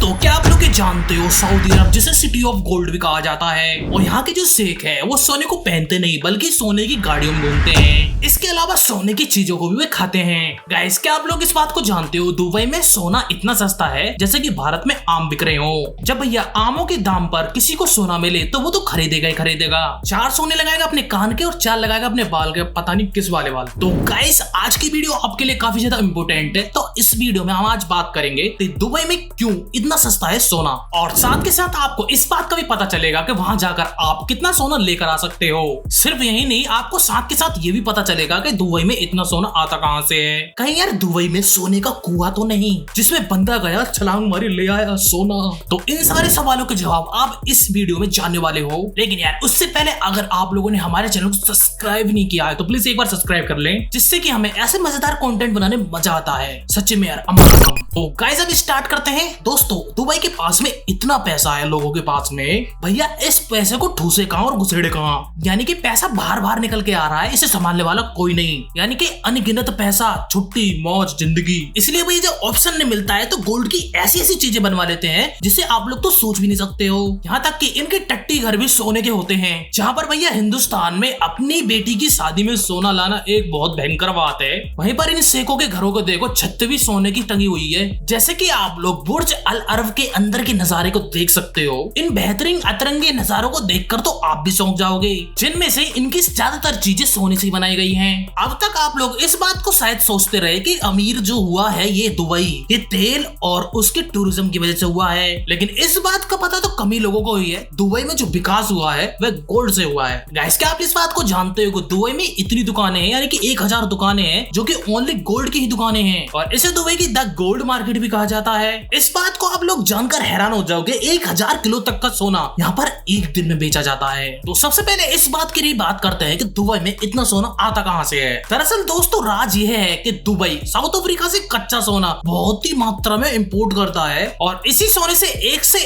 दोस्तों क्या आप लोग ये जानते हो सऊदी अरब जिसे सिटी ऑफ गोल्ड भी कहा जाता है और यहाँ के जो शेख है वो सोने को पहनते नहीं बल्कि सोने की गाड़ियों में घूमते हैं। इसके अलावा सोने की चीजों को भी वे खाते हैं। गाइस क्या आप लोग इस बात को जानते हो दुबई में सोना इतना सस्ता है जैसे कि भारत में आम बिक रहे हो। जब भैया आमों के दाम पर किसी को सोना मिले तो वो तो खरीदेगा ही खरीदेगा। 4 सोने लगाएगा अपने कान के और 4 लगाएगा अपने बाल के, पता नहीं किस वाले बाल। तो गाइस आज की वीडियो आपके लिए काफी ज्यादा इंपोर्टेंट है। तो इस वीडियो में हम आज बात करेंगे कि दुबई में क्यों इतना सस्ता है सोना, और साथ के साथ आपको इस बात का भी पता चलेगा कि वहां जाकर आप कितना सोना लेकर आ सकते हो। सिर्फ यही नहीं, आपको साथ के साथ ये भी पता चलेगा कि दुबई में इतना सोना आता कहां से है। कहीं यार दुबई में सोने का कुआं तो नहीं जिसमें बंदा गया छलांग मारी ले आया सोना। तो इन सारे सवालों के जवाब आप इस वीडियो में जानने वाले हो। लेकिन यार उससे पहले अगर आप लोगों ने हमारे चैनल को सब्सक्राइब नहीं किया है तो प्लीज एक बार सब्सक्राइब कर लें, जिससे कि हमें ऐसे मजेदार कंटेंट बनाने में मजा आता है। सच्चे में यार तो गाइस अब स्टार्ट करते हैं। दोस्तों दुबई के पास में इतना पैसा है लोगों के पास में, भैया इस पैसे को ठूसे कहां और घुसेड़े कहां। यानी कि पैसा बाहर बाहर निकल के आ रहा है, इसे संभालने वाला कोई नहीं। यानी कि अनगिनत पैसा, छुट्टी, मौज, जिंदगी। इसलिए भैया जब ऑप्शन नहीं मिलता है तो गोल्ड की ऐसी ऐसी चीजें बनवा लेते हैं जिसे आप लोग तो सोच भी नहीं सकते हो। यहाँ तक कि इनके टट्टी घर भी सोने के होते हैं, जहाँ पर भैया हिंदुस्तान में अपनी बेटी की शादी में सोना लाना एक बहुत भयंकर बात है, वहीं पर इन शेखों के घरों को देखो, छत भी सोने की टंगी हुई है। जैसे कि आप लोग बुर्ज अल अरब के अंदर के नजारे को देख सकते हो। इन बेहतरीन अतरंगे नजारों को देखकर तो आप भी चौंक जाओगे, जिनमें से इनकी ज्यादातर चीजें सोने से बनाई गई हैं। अब तक आप लोग इस बात को शायद सोचते रहे कि अमीर जो हुआ है ये दुबई, ये तेल और उसके टूरिज्म की वजह से हुआ है, लेकिन इस बात का पता तो कम ही लोगों को हुई है। दुबई में जो विकास हुआ है वह गोल्ड से हुआ है। गाइस क्या आप इस बात को जानते हो कि दुबई में इतनी दुकानें हैं, यानी कि 1000 दुकानें हैं जो कि ओनली गोल्ड की ही दुकानें हैं, और इसे दुबई की द गोल्ड मार्केट भी कहा जाता है। इस बात को आप लोग जानकर हैरान हो जाओगे, 1000 किलो तक का सोना यहाँ पर एक दिन में बेचा जाता है। तो सबसे पहले इस बात की बात करते हैं कि दुबई में इतना सोना आता कहां से है। दरअसल दोस्तों राज यह है कि दुबई साउथ अफ्रीका से कच्चा सोना बहुत ही मात्रा में इंपोर्ट करता है, और इसी सोने से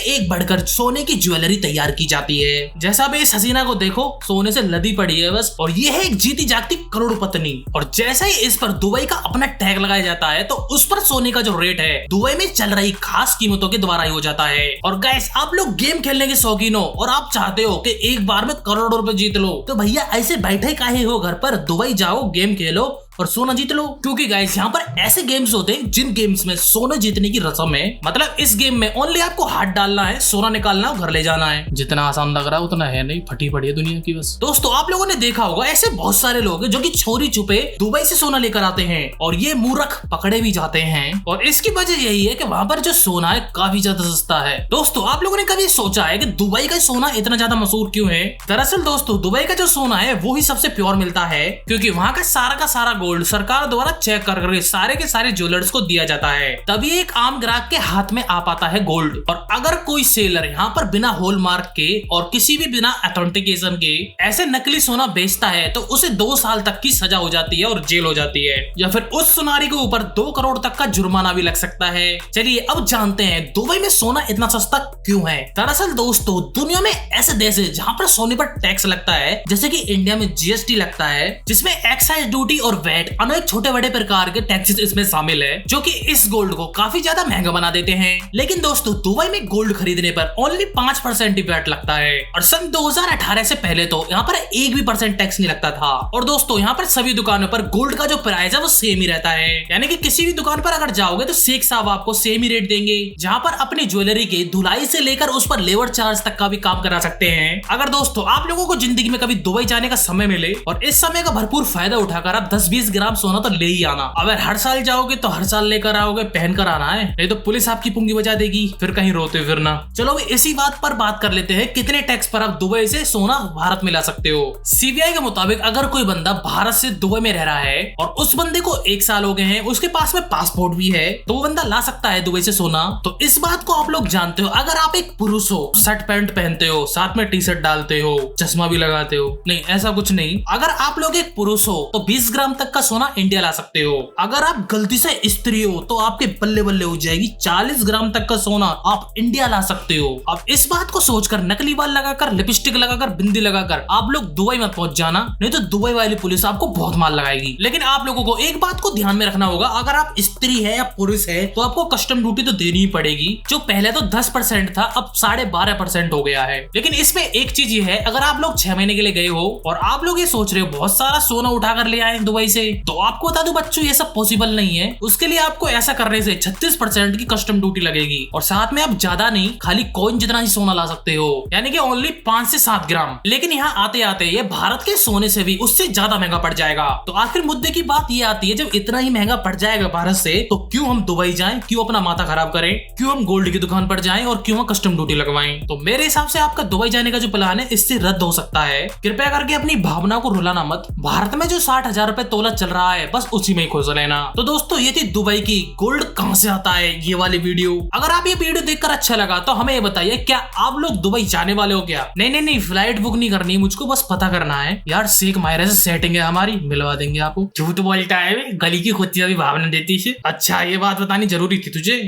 एक बढ़कर सोने की ज्वेलरी तैयार की जाती है। जैसा भी इस हसीना को देखो, सोने से लदी पड़ी है बस, और ये है एक जीती जागती करोड़पति। और जैसे ही इस पर दुबई का अपना टैग लगाया जाता है तो उस पर सोने का जो रेट है दुबई में चल रही खास कीमतों के द्वारा ही हो जाता है। और गाइस आप लोग गेम खेलने के शौकीन हो और आप चाहते हो कि एक बार में करोड़ों रुपए जीत लो, तो भैया ऐसे बैठे काहे हो घर पर, दुबई जाओ, गेम खेलो और सोना जीत लो। क्योंकि गाइस यहाँ पर ऐसे गेम्स होते हैं जिन गेम्स में सोना जीतने की रस्म है। मतलब इस गेम में ओनली आपको हाथ डालना है, सोना निकालना है, घर ले जाना है। जितना आसान लग रहा है उतना है नहीं, फटी पड़ी है दुनिया की बस। दोस्तों आप लोगों ने देखा होगा ऐसे बहुत सारे लोग हैं जो कि चोरी छुपे दुबई से सोना लेकर आते हैं, और ये मूर्ख पकड़े भी जाते हैं। और इसकी वजह यही है कि वहाँ पर जो सोना है काफी ज्यादा सस्ता है। दोस्तों आप लोगों ने कभी सोचा है कि दुबई का सोना इतना ज्यादा मशहूर क्यों है? दरअसल दोस्तों दुबई का जो सोना है वो ही सबसे प्योर मिलता है, क्योंकि वहाँ का सारा गोल्ड सरकार द्वारा चेक कर सारे के सारे ज्वेलर्स को दिया जाता है, तभी एक आम ग्राहक के हाथ में आ पाता है गोल्ड। और अगर कोई सेलर यहाँ पर बिना हॉलमार्क के और किसी भी बिना ऑथेंटिकेशन के ऐसे नकली सोना बेचता है तो उसे 2 साल तक की सजा हो जाती है और जेल हो जाती है, या फिर उस सुनारी के ऊपर 2 करोड़ तक का जुर्माना भी लग सकता है। चलिए अब जानते हैं दुबई में सोना इतना सस्ता क्यों है। दरअसल दोस्तों दुनिया में ऐसे देश है जहाँ पर सोने पर टैक्स लगता है, जैसे कि इंडिया में जीएसटी लगता है, जिसमें एक्साइज ड्यूटी और वैट अनेक छोटे बड़े प्रकार के टैक्सेस इसमें शामिल है, जो कि इस गोल्ड को काफी ज्यादा महंगा बना देते हैं। लेकिन दोस्तों दुबई में गोल्ड खरीदने पर ओनली 5% ही वैट लगता है, और सन 2018 से पहले तो यहाँ पर 1% टैक्स नहीं लगता था। और दोस्तों यहाँ पर सभी दुकानों पर गोल्ड का जो प्राइस है वो सेम ही रहता है, यानी कि किसी भी दुकान पर अगर जाओगे तो शेख साहब आपको सेम ही रेट देंगे, जहाँ पर अपनी ज्वेलरी के धुलाई से लेकर उस पर लेबर चार्ज तक का भी काम करा सकते हैं। अगर दोस्तों आप लोगों को जिंदगी में कभी दुबई जाने का समय मिले और इस समय का भरपूर फायदा उठाकर आप 10-20 ग्राम सोना तो ले ही आना। अगर हर साल जाओगे तो हर साल लेकर आओगे, पहन कर आना है, नहीं तो पुलिस आपकी पुंगी बजा देगी, फिर कहीं रोते फिरना। चलो इसी बात पर बात कर लेते हैं, कितने टैक्स पर आप दुबई से सोना भारत में ला सकते हो। सीबीआई के मुताबिक अगर कोई बंदा भारत से दुबई में रह रहा है और उस बंदे को 1 साल हो गए हैं, उसके पास में पासपोर्ट भी है, तो वो बंदा ला सकता है दुबई से सोना। तो इस बात को आप लोग जानते हो। अगर आप एक पुरुष हो, शर्ट पैंट पहनते हो, साथ में टी-शर्ट डालते हो, चश्मा भी लगाते हो, नहीं ऐसा कुछ नहीं, अगर आप लोग एक पुरुष हो तो 20 ग्राम तक तक का सोना इंडिया ला सकते हो। अगर आप गलती से स्त्री हो तो आपके बल्ले बल्ले हो जाएगी, 40 ग्राम तक का सोना आप इंडिया ला सकते हो। अब इस बात को सोचकर नकली बाल लगाकर, लिपस्टिक लगाकर, बिंदी लगाकर आप लोग दुबई मत पहुंच जाना, नहीं तो दुबई वाली पुलिस आपको बहुत मार लगाएगी। लेकिन आप लोगों को एक बात को ध्यान में रखना होगा, अगर आप स्त्री है या पुरुष है तो आपको कस्टम ड्यूटी तो देनी ही पड़ेगी, जो पहले तो 10% था अब 12.5% हो गया है। लेकिन इसमें एक चीज ये है, अगर आप लोग 6 महीने के लिए गए हो और आप लोग ये सोच रहे हो बहुत सारा सोना उठा कर ले आए दुबई से, तो आपको बता दूं बच्चों ये सब पॉसिबल नहीं है। उसके लिए आपको ऐसा करने से 36% की कस्टम ड्यूटी लगेगी और साथ में आप ज्यादा नहीं, खाली कॉइन जितना ही सोना ला सकते हो, यानी कि ओनली 5 से 7 ग्राम। लेकिन यहाँ आते आते ये भारत के सोने से भी उससे ज्यादा महंगा पड़ जाएगा। तो आखिर मुद्दे की बात ये आती है, जब इतना ही महंगा पड़ जाएगा भारत से, तो क्यों हम दुबई जाएं, क्यों अपना माथा खराब करें, क्यों हम गोल्ड की दुकान पर जाएं और क्यों कस्टम ड्यूटी लगवाएं। तो मेरे हिसाब से आपका दुबई जाने का जो प्लान है इससे रद्द हो सकता है। कृपया करके अपनी भावना को रुलाना मत। भारत में जो 60,000 रुपए तोला चल रहा है बस उसी में ही खुश लेना। तो दोस्तों ये थी दुबई की गोल्ड कहां से आता है ये वाली वीडियो। अगर आप ये वीडियो देखकर अच्छा लगा तो हमें ये बताइए, क्या आप लोग दुबई जाने वाले हो क्या? नहीं, फ्लाइट बुक नहीं करनी, मुझको बस पता करना है यार। शेख मायरा से सेटिंग है हमारी, मिलवा देंगे आपको। झूठ बोलता है, गली की कुत्तियां भी भावना देती है। अच्छा ये बात बतानी जरूरी थी तुझे।